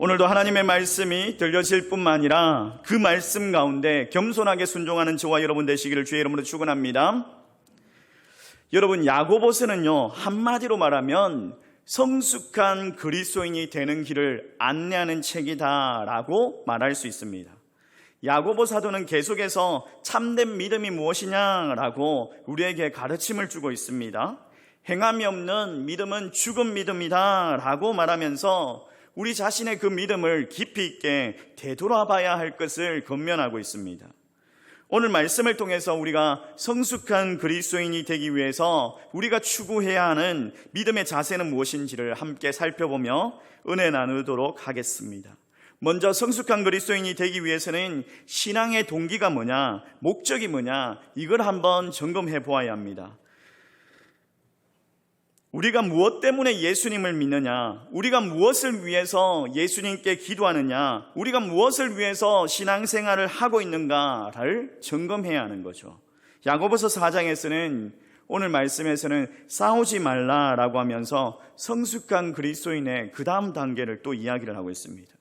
오늘도 하나님의 말씀이 들려질 뿐만 아니라 그 말씀 가운데 겸손하게 순종하는 저와 여러분 되시기를 주의 이름으로 축원합니다. 여러분, 야고보서는요, 한마디로 말하면 성숙한 그리스도인이 되는 길을 안내하는 책이다라고 말할 수 있습니다. 야고보 사도는 계속해서 참된 믿음이 무엇이냐라고 우리에게 가르침을 주고 있습니다. 행함이 없는 믿음은 죽은 믿음이다라고 말하면서 우리 자신의 그 믿음을 깊이 있게 되돌아봐야 할 것을 권면하고 있습니다. 오늘 말씀을 통해서 우리가 성숙한 그리스도인이 되기 위해서 우리가 추구해야 하는 믿음의 자세는 무엇인지를 함께 살펴보며 은혜 나누도록 하겠습니다. 먼저 성숙한 그리스도인이 되기 위해서는 신앙의 동기가 뭐냐, 목적이 뭐냐, 이걸 한번 점검해 보아야 합니다. 우리가 무엇 때문에 예수님을 믿느냐, 우리가 무엇을 위해서 예수님께 기도하느냐, 우리가 무엇을 위해서 신앙생활을 하고 있는가를 점검해야 하는 거죠. 야고보서 4장에서는 오늘 말씀에서는 싸우지 말라라고 하면서 성숙한 그리스도인의 그 다음 단계를 또 이야기를 하고 있습니다.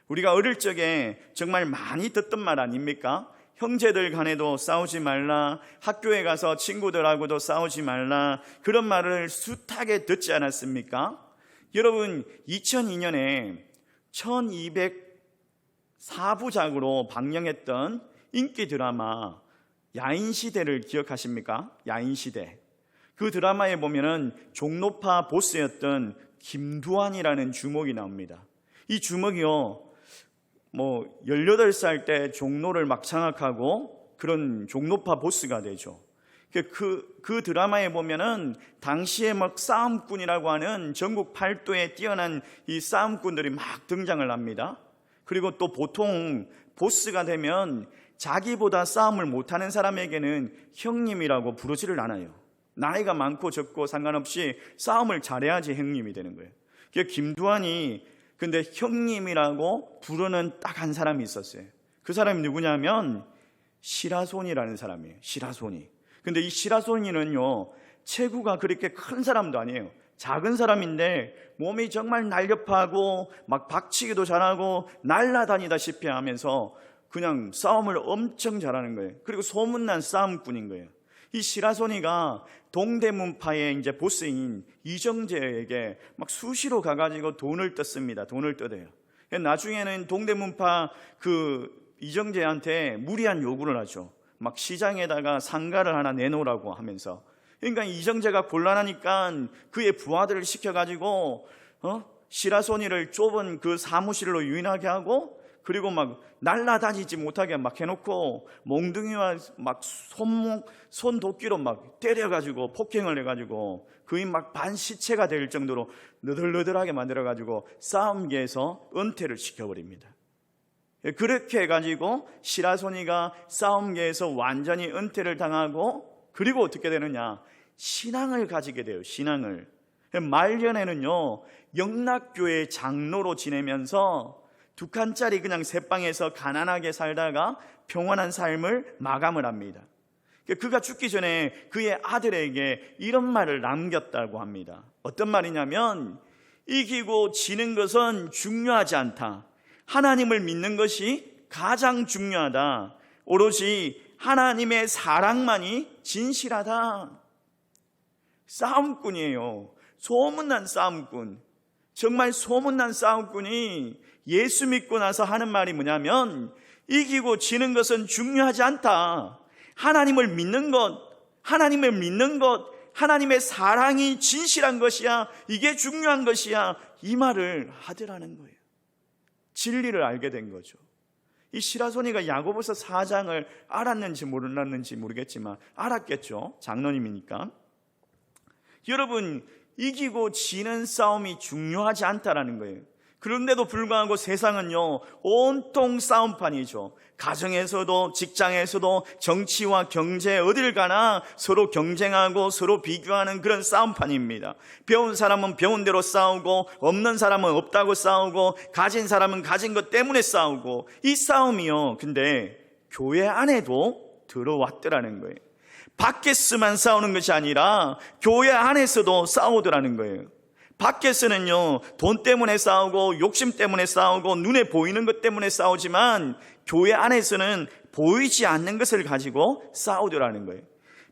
우리가 어릴 적에 정말 많이 듣던 말 아닙니까? 형제들 간에도 싸우지 말라, 학교에 가서 친구들하고도 싸우지 말라, 그런 말을 숱하게 듣지 않았습니까? 여러분, 2002년에 1204부작으로 방영했던 인기 드라마 야인시대를 기억하십니까? 야인시대. 그 드라마에 보면은 종로파 보스였던 김두한이라는 주먹이 나옵니다. 이 주먹이요, 18살 때 종로를 막 장악하고 그런 종로파 보스가 되죠. 그 드라마에 보면은 당시에 막 싸움꾼이라고 하는 전국 팔도에 뛰어난 이 싸움꾼들이 막 등장을 합니다. 그리고 또 보통 보스가 되면 자기보다 싸움을 못하는 사람에게는 형님이라고 부르지를 않아요. 나이가 많고 적고 상관없이 싸움을 잘해야지 형님이 되는 거예요. 김두한이 근데 형님이라고 부르는 딱 한 사람이 있었어요. 그 사람이 누구냐면 시라손이라는 사람이에요. 시라손이. 근데 이 시라손이는요, 체구가 그렇게 큰 사람도 아니에요. 작은 사람인데 몸이 정말 날렵하고 막 박치기도 잘하고 날라다니다시피 하면서 그냥 싸움을 엄청 잘하는 거예요. 그리고 소문난 싸움꾼인 거예요. 이 시라소니가 동대문파의 이제 보스인 이정재에게 막 수시로 가가지고 돈을 떴습니다. 돈을 뜯어요. 나중에는 동대문파 그 이정재한테 무리한 요구를 하죠. 막 시장에다가 상가를 하나 내놓으라고 하면서. 그러니까 이정재가 곤란하니까 그의 부하들을 시켜가지고 시라소니를 좁은 그 사무실로 유인하게 하고, 그리고 막 날라다니지 못하게 막 해놓고 몽둥이와 막 손도끼로 막 때려가지고 폭행을 해가지고 그의 막 반시체가 될 정도로 너덜너덜하게 만들어가지고 싸움계에서 은퇴를 시켜버립니다. 그렇게 해가지고 시라소니가 싸움계에서 완전히 은퇴를 당하고, 그리고 어떻게 되느냐, 신앙을 가지게 돼요. 신앙을. 말년에는요, 영락교회 장로로 지내면서 2칸짜리 그냥 새방에서 가난하게 살다가 평안한 삶을 마감을 합니다. 그가 죽기 전에 그의 아들에게 이런 말을 남겼다고 합니다. 어떤 말이냐면, 이기고 지는 것은 중요하지 않다. 하나님을 믿는 것이 가장 중요하다. 오로지 하나님의 사랑만이 진실하다. 싸움꾼이에요. 소문난 싸움꾼. 정말 소문난 싸움꾼이 예수 믿고 나서 하는 말이 뭐냐면, 이기고 지는 것은 중요하지 않다. 하나님을 믿는 것, 하나님의 사랑이 진실한 것이야. 이게 중요한 것이야. 이 말을 하더라는 거예요. 진리를 알게 된 거죠. 이 시라소니가 야고보서 4장을 알았는지 몰랐는지 모르겠지만 알았겠죠. 장로님이니까. 여러분, 이기고 지는 싸움이 중요하지 않다라는 거예요. 그런데도 불구하고 세상은요, 온통 싸움판이죠. 가정에서도 직장에서도 정치와 경제 어딜 가나 서로 경쟁하고 서로 비교하는 그런 싸움판입니다. 배운 사람은 배운 대로 싸우고, 없는 사람은 없다고 싸우고, 가진 사람은 가진 것 때문에 싸우고, 이 싸움이요, 근데 교회 안에도 들어왔더라는 거예요. 밖에서만 싸우는 것이 아니라 교회 안에서도 싸우더라는 거예요. 밖에서는요, 돈 때문에 싸우고 욕심 때문에 싸우고 눈에 보이는 것 때문에 싸우지만 교회 안에서는 보이지 않는 것을 가지고 싸우더라는 거예요.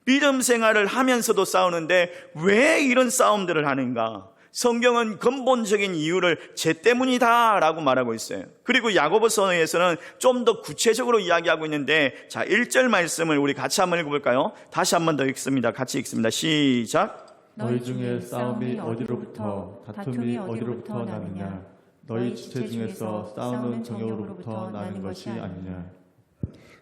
믿음 생활을 하면서도 싸우는데 왜 이런 싸움들을 하는가? 성경은 근본적인 이유를 죄 때문이다 라고 말하고 있어요. 그리고 야고보서에서는 좀 더 구체적으로 이야기하고 있는데, 자, 1절 말씀을 우리 같이 한번 읽어볼까요? 다시 한번 더 읽습니다. 같이 읽습니다. 시작. 너희 중에 싸움이 어디로부터 다툼이 어디로부터 나느냐? 너희 지체 중에서 싸우는 정욕으로부터 나는 것이 아니냐?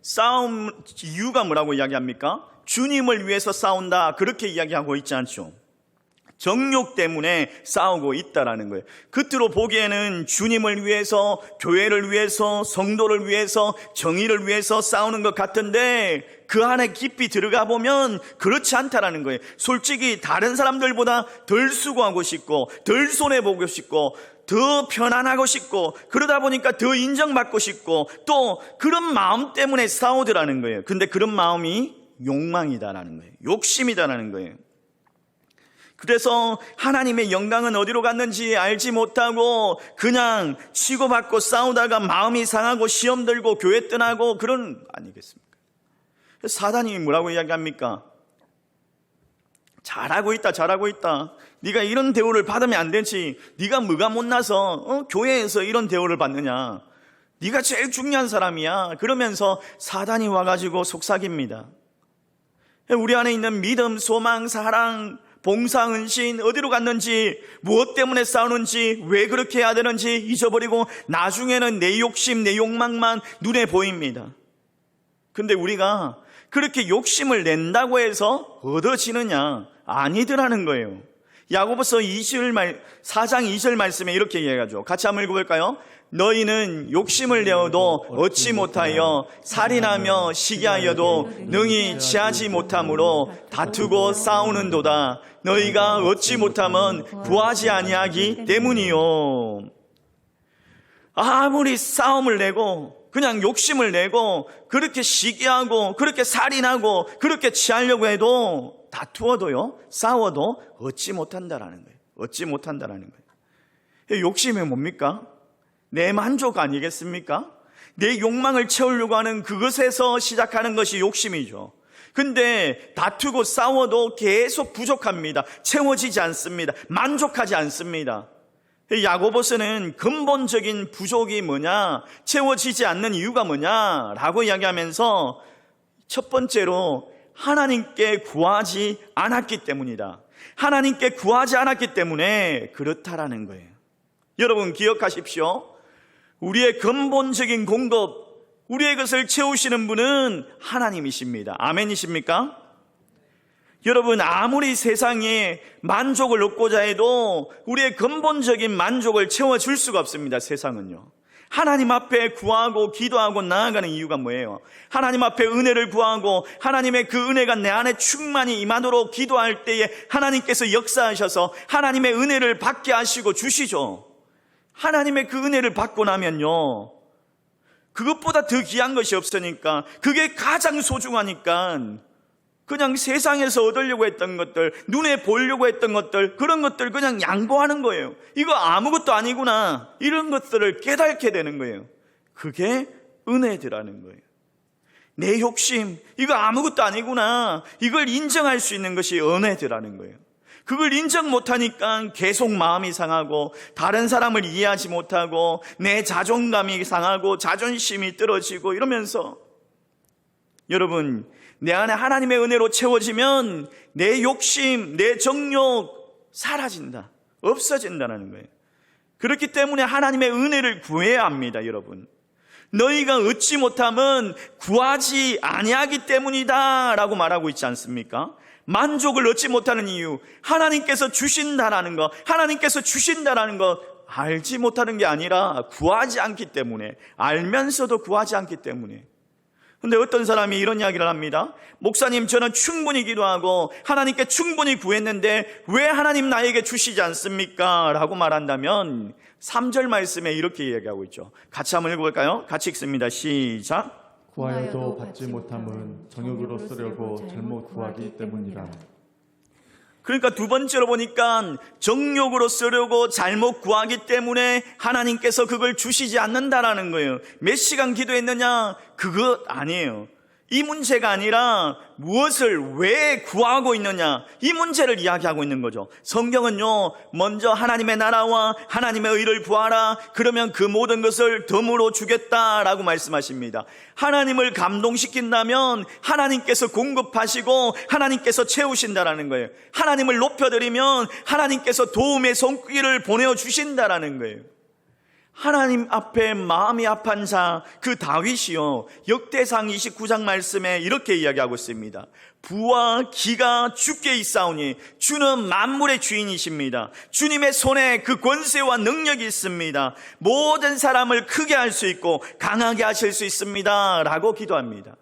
싸움 이유가 뭐라고 이야기합니까? 주님을 위해서 싸운다, 그렇게 이야기하고 있지 않죠. 정욕 때문에 싸우고 있다라는 거예요. 겉으로 보기에는 주님을 위해서, 교회를 위해서, 성도를 위해서, 정의를 위해서 싸우는 것 같은데 그 안에 깊이 들어가 보면 그렇지 않다라는 거예요. 솔직히 다른 사람들보다 덜 수고하고 싶고, 덜 손해보고 싶고, 더 편안하고 싶고, 그러다 보니까 더 인정받고 싶고, 또 그런 마음 때문에 싸우더라는 거예요. 근데 그런 마음이 욕망이다라는 거예요. 욕심이다라는 거예요. 그래서 하나님의 영광은 어디로 갔는지 알지 못하고 그냥 치고받고 싸우다가 마음이 상하고 시험 들고 교회 떠나고 그런 아니겠습니까? 사단이 뭐라고 이야기합니까? 잘하고 있다, 잘하고 있다. 네가 이런 대우를 받으면 안 되지. 네가 뭐가 못나서 교회에서 이런 대우를 받느냐. 네가 제일 중요한 사람이야. 그러면서 사단이 와가지고 속삭입니다. 우리 안에 있는 믿음, 소망, 사랑, 봉사, 은신 어디로 갔는지, 무엇 때문에 싸우는지, 왜 그렇게 해야 되는지 잊어버리고 나중에는 내 욕심, 내 욕망만 눈에 보입니다. 근데 우리가 그렇게 욕심을 낸다고 해서 얻어지느냐? 아니더라는 거예요. 야고보서 4장 2절 말씀에 이렇게 이야기하죠. 같이 한번 읽어볼까요? 너희는 욕심을 내어도 얻지 못하여 살인하며 시기하여도 능히 취하지 못함으로 다투고 싸우는도다. 너희가 얻지 못함은 구하지 아니하기 때문이요. 아무리 싸움을 내고 그냥 욕심을 내고 그렇게 시기하고 그렇게 살인하고 그렇게 취하려고 해도 다투어도요, 싸워도 얻지 못한다라는 거예요. 얻지 못한다라는 거예요. 욕심이 뭡니까? 내 만족 아니겠습니까? 내 욕망을 채우려고 하는 그것에서 시작하는 것이 욕심이죠. 근데 다투고 싸워도 계속 부족합니다. 채워지지 않습니다. 만족하지 않습니다. 야고보서는 근본적인 부족이 뭐냐, 채워지지 않는 이유가 뭐냐라고 이야기하면서 첫 번째로 하나님께 구하지 않았기 때문이다. 하나님께 구하지 않았기 때문에 그렇다라는 거예요. 여러분 기억하십시오. 우리의 근본적인 공급, 우리의 것을 채우시는 분은 하나님이십니다. 아멘이십니까? 여러분 아무리 세상에 만족을 얻고자 해도 우리의 근본적인 만족을 채워줄 수가 없습니다. 세상은요. 하나님 앞에 구하고 기도하고 나아가는 이유가 뭐예요? 하나님 앞에 은혜를 구하고 하나님의 그 은혜가 내 안에 충만히 임하도록 기도할 때에 하나님께서 역사하셔서 하나님의 은혜를 받게 하시고 주시죠. 하나님의 그 은혜를 받고 나면요, 그것보다 더 귀한 것이 없으니까, 그게 가장 소중하니까 그냥 세상에서 얻으려고 했던 것들, 눈에 보려고 했던 것들, 그런 것들 그냥 양보하는 거예요. 이거 아무것도 아니구나, 이런 것들을 깨닫게 되는 거예요. 그게 은혜더라는 거예요. 내 욕심, 이거 아무것도 아니구나, 이걸 인정할 수 있는 것이 은혜더라는 거예요. 그걸 인정 못하니까 계속 마음이 상하고 다른 사람을 이해하지 못하고 내 자존감이 상하고 자존심이 떨어지고 이러면서, 여러분 내 안에 하나님의 은혜로 채워지면 내 욕심, 내 정욕 사라진다, 없어진다는 거예요. 그렇기 때문에 하나님의 은혜를 구해야 합니다. 여러분, 너희가 얻지 못함은 구하지 아니하기 때문이다 라고 말하고 있지 않습니까? 만족을 얻지 못하는 이유, 하나님께서 주신다라는 것, 하나님께서 주신다라는 것 알지 못하는 게 아니라 구하지 않기 때문에, 알면서도 구하지 않기 때문에. 근데 어떤 사람이 이런 이야기를 합니다. 목사님, 저는 충분히 기도하고 하나님께 충분히 구했는데 왜 하나님 나에게 주시지 않습니까? 라고 말한다면 3절 말씀에 이렇게 이야기하고 있죠. 같이 한번 읽어볼까요? 같이 읽습니다. 시작. 구하여도 받지 못함은 정욕으로 쓰려고 잘못 구하기 때문이라. 그러니까 두 번째로 보니까 정욕으로 쓰려고 잘못 구하기 때문에 하나님께서 그걸 주시지 않는다라는 거예요. 몇 시간 기도했느냐? 그것 아니에요. 이 문제가 아니라 무엇을 왜 구하고 있느냐, 이 문제를 이야기하고 있는 거죠. 성경은요, 먼저 하나님의 나라와 하나님의 의를 구하라, 그러면 그 모든 것을 덤으로 주겠다라고 말씀하십니다. 하나님을 감동시킨다면 하나님께서 공급하시고 하나님께서 채우신다라는 거예요. 하나님을 높여드리면 하나님께서 도움의 손길을 보내주신다라는 거예요. 하나님 앞에 마음이 아픈 자, 그 다윗이요, 역대상 29장 말씀에 이렇게 이야기하고 있습니다. 부와 기가 주께 있사오니 주는 만물의 주인이십니다. 주님의 손에 그 권세와 능력이 있습니다. 모든 사람을 크게 할 수 있고 강하게 하실 수 있습니다 라고 기도합니다.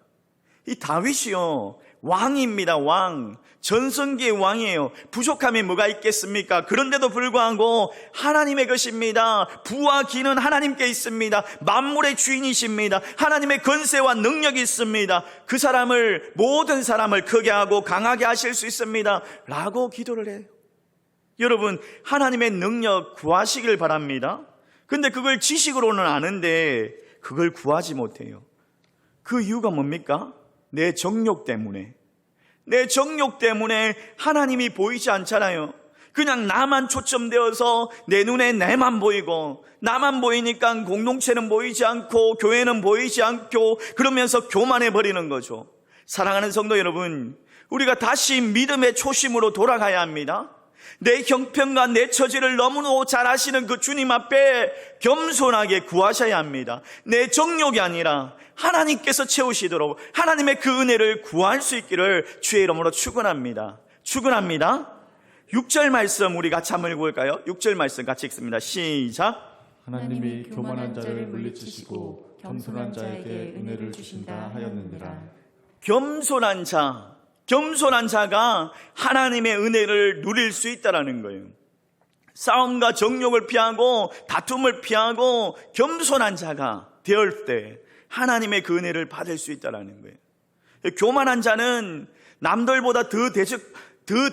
이 다윗이요, 왕입니다. 왕, 전성기의 왕이에요. 부족함이 뭐가 있겠습니까? 그런데도 불구하고 하나님의 것입니다. 부와 기는 하나님께 있습니다. 만물의 주인이십니다. 하나님의 권세와 능력이 있습니다. 그 사람을, 모든 사람을 크게 하고 강하게 하실 수 있습니다 라고 기도를 해요. 여러분, 하나님의 능력 구하시길 바랍니다. 근데 그걸 지식으로는 아는데 그걸 구하지 못해요. 그 이유가 뭡니까? 내 정욕 때문에. 내 정욕 때문에 하나님이 보이지 않잖아요. 그냥 나만 초점되어서 내 눈에 내만 보이고, 나만 보이니까 공동체는 보이지 않고 교회는 보이지 않고, 그러면서 교만해버리는 거죠. 사랑하는 성도 여러분, 우리가 다시 믿음의 초심으로 돌아가야 합니다. 내 형편과 내 처지를 너무나 잘 아시는 그 주님 앞에 겸손하게 구하셔야 합니다. 내 정욕이 아니라 하나님께서 채우시도록 하나님의 그 은혜를 구할 수 있기를 주의 이름으로 축원합니다. 6절 말씀 우리 같이 한번 읽어볼까요? 6절 말씀 같이 읽습니다. 시작. 하나님이 교만한 자를 물리치시고 겸손한 자에게 은혜를 주신다 하였느니라. 겸손한 자가 하나님의 은혜를 누릴 수 있다는 거예요. 싸움과 정욕을 피하고 다툼을 피하고 겸손한 자가 되을 때 하나님의 그 은혜를 받을 수 있다는 거예요. 교만한 자는 남들보다 더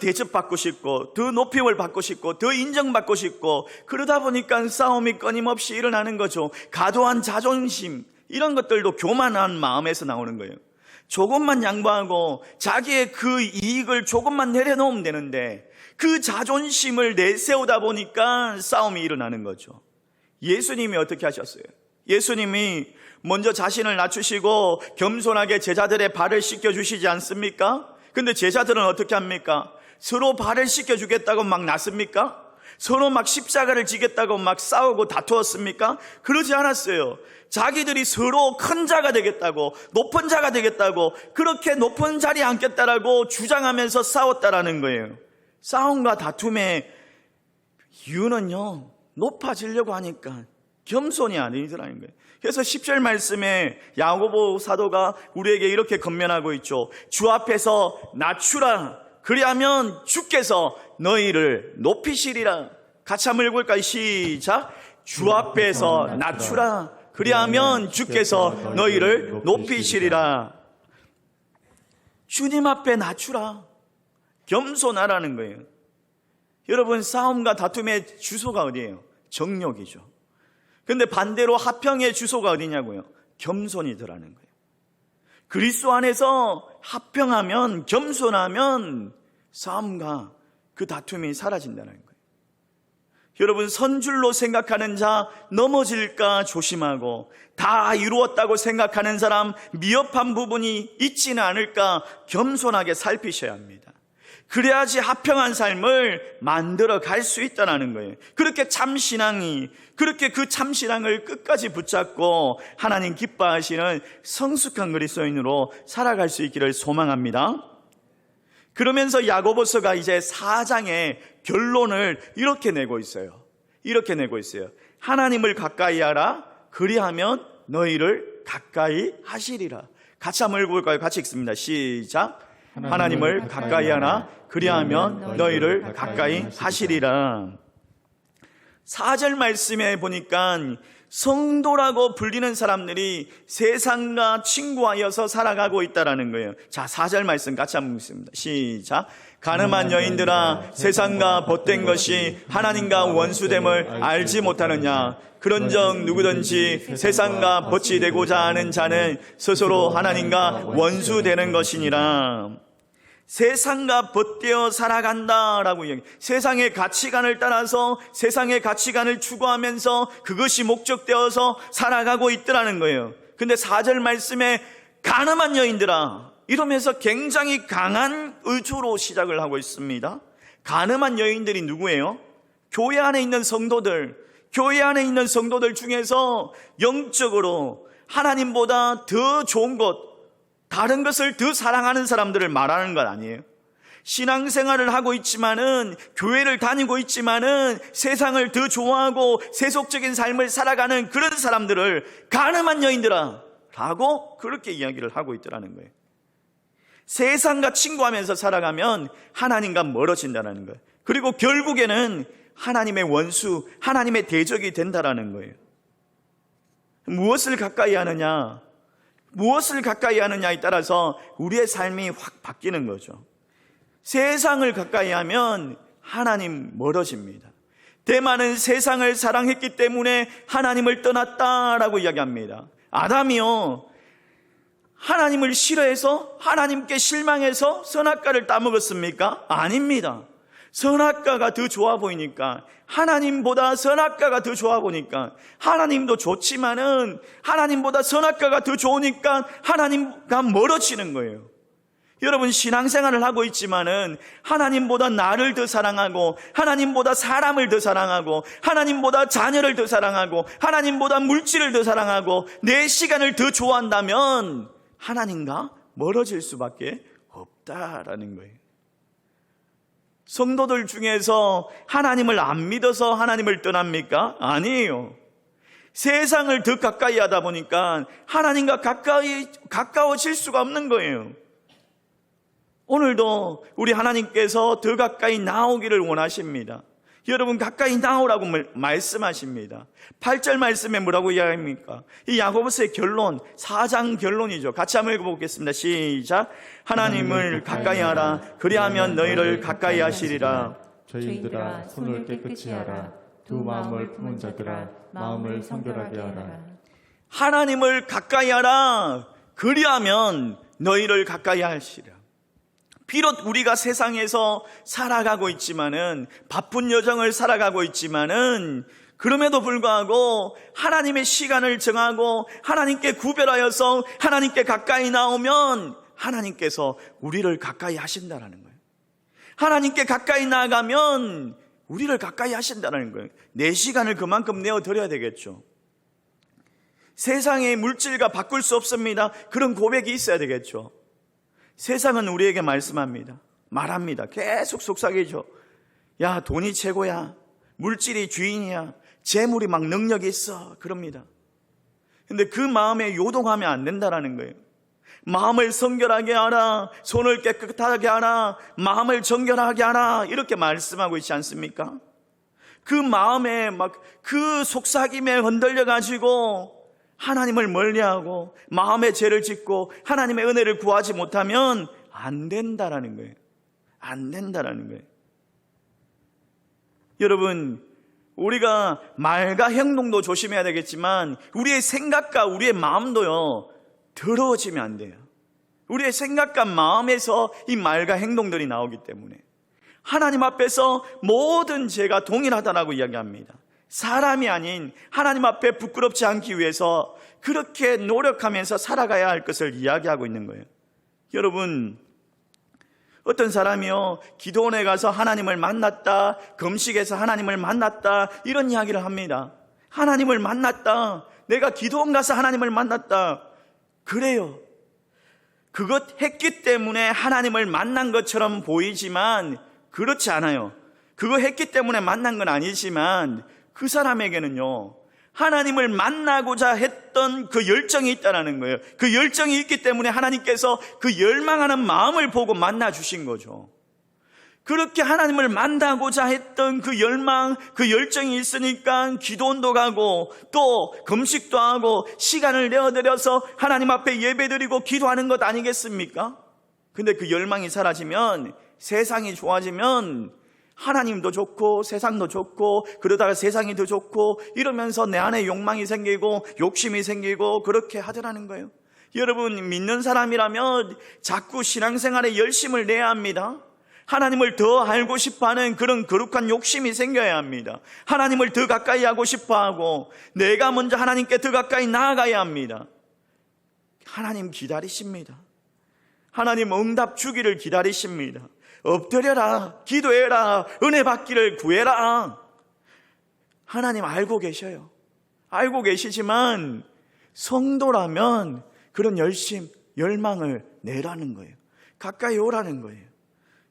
대접받고 싶고, 더 높임을 받고 싶고, 더 인정받고 싶고, 그러다 보니까 싸움이 끊임없이 일어나는 거죠. 과도한 자존심, 이런 것들도 교만한 마음에서 나오는 거예요. 조금만 양보하고 자기의 그 이익을 조금만 내려놓으면 되는데 그 자존심을 내세우다 보니까 싸움이 일어나는 거죠. 예수님이 어떻게 하셨어요? 예수님이 먼저 자신을 낮추시고 겸손하게 제자들의 발을 씻겨주시지 않습니까? 근데 제자들은 어떻게 합니까? 서로 발을 씻겨주겠다고 막 났습니까? 서로 막 십자가를 지겠다고 막 싸우고 다투었습니까? 그러지 않았어요. 자기들이 서로 큰 자가 되겠다고, 높은 자가 되겠다고, 그렇게 높은 자리에 앉겠다라고 주장하면서 싸웠다라는 거예요. 싸움과 다툼의 이유는요, 높아지려고 하니까 겸손이 아니더라는 거예요. 그래서 10절 말씀에 야고보 사도가 우리에게 이렇게 권면하고 있죠. 주 앞에서 낮추라. 그리하면 주께서 너희를 높이시리라. 같이 한번 읽어볼까요? 시작. 주 앞에서 낮추라. 그리하면 주께서 너희를 높이시리라. 주님 앞에 낮추라. 겸손하라는 거예요. 여러분, 싸움과 다툼의 주소가 어디예요? 정욕이죠. 근데 반대로 화평의 주소가 어디냐고요? 겸손이더라는 거예요. 그리스도 안에서 화평하면, 겸손하면 싸움과 그 다툼이 사라진다는 거예요. 여러분, 선줄로 생각하는 자 넘어질까 조심하고, 다 이루었다고 생각하는 사람 미흡한 부분이 있지는 않을까 겸손하게 살피셔야 합니다. 그래야지 화평한 삶을 만들어 갈 수 있다는 거예요. 그렇게 그 참신앙을 끝까지 붙잡고 하나님 기뻐하시는 성숙한 그리스도인으로 살아갈 수 있기를 소망합니다. 그러면서 야고보서가 이제 4장의 결론을 이렇게 내고 있어요. 하나님을 가까이 하라. 그리하면 너희를 가까이 하시리라. 같이 한번 읽어볼까요? 같이 읽습니다. 시작. 하나님을 가까이 하라. 그리하면 너희를 가까이 하시리라. 4절 말씀에 보니까 성도라고 불리는 사람들이 세상과 친구하여서 살아가고 있다라는 거예요. 자, 4절 말씀 같이 한번 읽습니다. 시작. 가늠한 여인들아, 세상과 벗된 것이 하나님과 원수됨을 알지 못하느냐. 그런즉 누구든지 세상과 벗이 되고자 하는 자는 스스로 하나님과 원수되는 것이니라. 세상과 벗되어 살아간다라고 이야기. 세상의 가치관을 따라서 세상의 가치관을 추구하면서 그것이 목적되어서 살아가고 있더라는 거예요. 근데 4절 말씀에 가늠한 여인들아 이러면서 굉장히 강한 의조로 시작을 하고 있습니다. 가늠한 여인들이 누구예요? 교회 안에 있는 성도들, 교회 안에 있는 성도들 중에서 영적으로 하나님보다 더 좋은 것, 다른 것을 더 사랑하는 사람들을 말하는 건 아니에요. 신앙생활을 하고 있지만은, 교회를 다니고 있지만은 세상을 더 좋아하고 세속적인 삶을 살아가는 그런 사람들을 가늠한 여인들아 라고 그렇게 이야기를 하고 있더라는 거예요. 세상과 친구하면서 살아가면 하나님과 멀어진다는 거예요. 그리고 결국에는 하나님의 원수, 하나님의 대적이 된다라는 거예요. 무엇을 가까이 하느냐, 무엇을 가까이 하느냐에 따라서 우리의 삶이 확 바뀌는 거죠. 세상을 가까이 하면 하나님 멀어집니다. 대만은 세상을 사랑했기 때문에 하나님을 떠났다라고 이야기합니다. 아담이요, 하나님을 싫어해서 하나님께 실망해서 선악과를 따먹었습니까? 아닙니다. 선악과가 더 좋아 보이니까, 하나님보다 선악과가 더 좋아 보니까, 하나님도 좋지만은 하나님보다 선악과가 더 좋으니까 하나님과 멀어지는 거예요. 여러분, 신앙생활을 하고 있지만은 하나님보다 나를 더 사랑하고, 하나님보다 사람을 더 사랑하고, 하나님보다 자녀를 더 사랑하고, 하나님보다 물질을 더 사랑하고, 내 시간을 더 좋아한다면 하나님과 멀어질 수밖에 없다라는 거예요. 성도들 중에서 하나님을 안 믿어서 하나님을 떠납니까? 아니에요. 세상을 더 가까이 하다 보니까 하나님과 가까워질 수가 없는 거예요. 오늘도 우리 하나님께서 더 가까이 나오기를 원하십니다. 여러분, 가까이 나오라고 말씀하십니다. 8절 말씀에 뭐라고 이야기합니까? 이 야고보서의 결론, 4장 결론이죠. 같이 한번 읽어보겠습니다. 시작. 하나님을 가까이 하라. 그리하면 너희를 가까이 하시리라. 죄인들아, 손을 깨끗이 하라. 두 마음을 품은 자들아, 마음을 성결하게 하라. 하나님을 가까이 하라. 그리하면 너희를 가까이 하시리라. 비록 우리가 세상에서 살아가고 있지만은, 바쁜 여정을 살아가고 있지만은, 그럼에도 불구하고 하나님의 시간을 정하고 하나님께 구별하여서 하나님께 가까이 나오면 하나님께서 우리를 가까이 하신다는 거예요. 하나님께 가까이 나가면 우리를 가까이 하신다는 거예요. 내 시간을 그만큼 내어드려야 되겠죠. 세상의 물질과 바꿀 수 없습니다. 그런 고백이 있어야 되겠죠. 세상은 우리에게 말합니다. 계속 속삭이죠. 야, 돈이 최고야. 물질이 주인이야. 재물이 막 능력이 있어. 그럽니다. 근데 그 마음에 요동하면 안 된다라는 거예요. 마음을 성결하게 하라. 손을 깨끗하게 하라. 마음을 정결하게 하라. 이렇게 말씀하고 있지 않습니까? 그 마음에 막 그 속삭임에 흔들려 가지고 하나님을 멀리하고 마음의 죄를 짓고 하나님의 은혜를 구하지 못하면 안 된다라는 거예요. 안 된다라는 거예요. 여러분, 우리가 말과 행동도 조심해야 되겠지만 우리의 생각과 우리의 마음도요, 더러워지면 안 돼요. 우리의 생각과 마음에서 이 말과 행동들이 나오기 때문에 하나님 앞에서 모든 죄가 동일하다라고 이야기합니다. 사람이 아닌 하나님 앞에 부끄럽지 않기 위해서 그렇게 노력하면서 살아가야 할 것을 이야기하고 있는 거예요. 여러분, 어떤 사람이요, 기도원에 가서 하나님을 만났다, 금식에서 하나님을 만났다, 이런 이야기를 합니다. 하나님을 만났다, 내가 기도원 가서 하나님을 만났다. 그래요. 그것 했기 때문에 하나님을 만난 것처럼 보이지만 그렇지 않아요. 그거 했기 때문에 만난 건 아니지만 그 사람에게는요, 하나님을 만나고자 했던 그 열정이 있다는 거예요. 그 열정이 있기 때문에 하나님께서 그 열망하는 마음을 보고 만나 주신 거죠. 그렇게 하나님을 만나고자 했던 그 열망, 그 열정이 있으니까 기도원도 가고 또 금식도 하고 시간을 내어드려서 하나님 앞에 예배드리고 기도하는 것 아니겠습니까? 근데 그 열망이 사라지면, 세상이 좋아지면 하나님도 좋고 세상도 좋고 그러다가 세상이 더 좋고 이러면서 내 안에 욕망이 생기고 욕심이 생기고 그렇게 하더라는 거예요. 여러분, 믿는 사람이라면 자꾸 신앙생활에 열심을 내야 합니다. 하나님을 더 알고 싶어하는 그런 거룩한 욕심이 생겨야 합니다. 하나님을 더 가까이 하고 싶어하고 내가 먼저 하나님께 더 가까이 나아가야 합니다. 하나님 기다리십니다. 하나님 응답 주기를 기다리십니다. 엎드려라, 기도해라, 은혜 받기를 구해라. 하나님 알고 계셔요. 알고 계시지만 성도라면 그런 열심, 열망을 내라는 거예요. 가까이 오라는 거예요.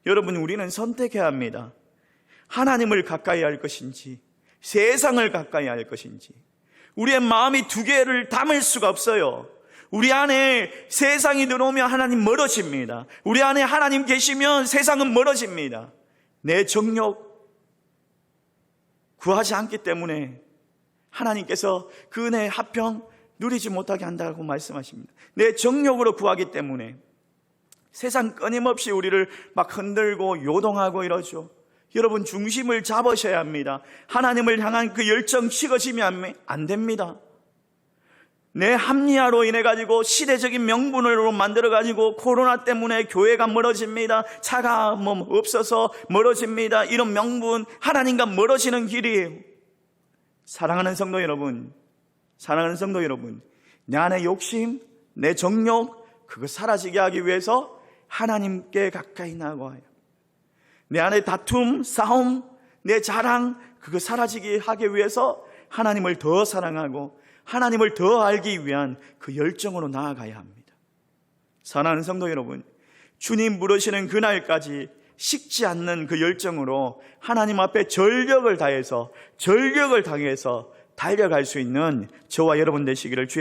여러분, 우리는 선택해야 합니다. 하나님을 가까이 할 것인지 세상을 가까이 할 것인지. 우리의 마음이 두 개를 담을 수가 없어요. 우리 안에 세상이 들어오면 하나님 멀어집니다. 우리 안에 하나님 계시면 세상은 멀어집니다. 내 정욕 구하지 않기 때문에 하나님께서 그 은혜의 합평 누리지 못하게 한다고 말씀하십니다. 내 정욕으로 구하기 때문에 세상 끊임없이 우리를 막 흔들고 요동하고 이러죠. 여러분, 중심을 잡으셔야 합니다. 하나님을 향한 그 열정 식어지면 안 됩니다. 내 합리화로 인해 가지고 시대적인 명분으로 만들어 가지고 코로나 때문에 교회가 멀어집니다. 차가 없어서 멀어집니다. 이런 명분, 하나님과 멀어지는 길이에요. 사랑하는 성도 여러분, 내 안의 욕심, 내 정욕, 그거 사라지게 하기 위해서 하나님께 가까이 나아가야 해요. 내 안의 다툼, 싸움, 내 자랑, 그거 사라지게 하기 위해서 하나님을 더 사랑하고 하나님을 더 알기 위한 그 열정으로 나아가야 합니다. 사랑하는 성도 여러분, 주님 부르시는 그날까지 식지 않는 그 열정으로 하나님 앞에 전력을 다해서 달려갈 수 있는 저와 여러분 되시기를 주의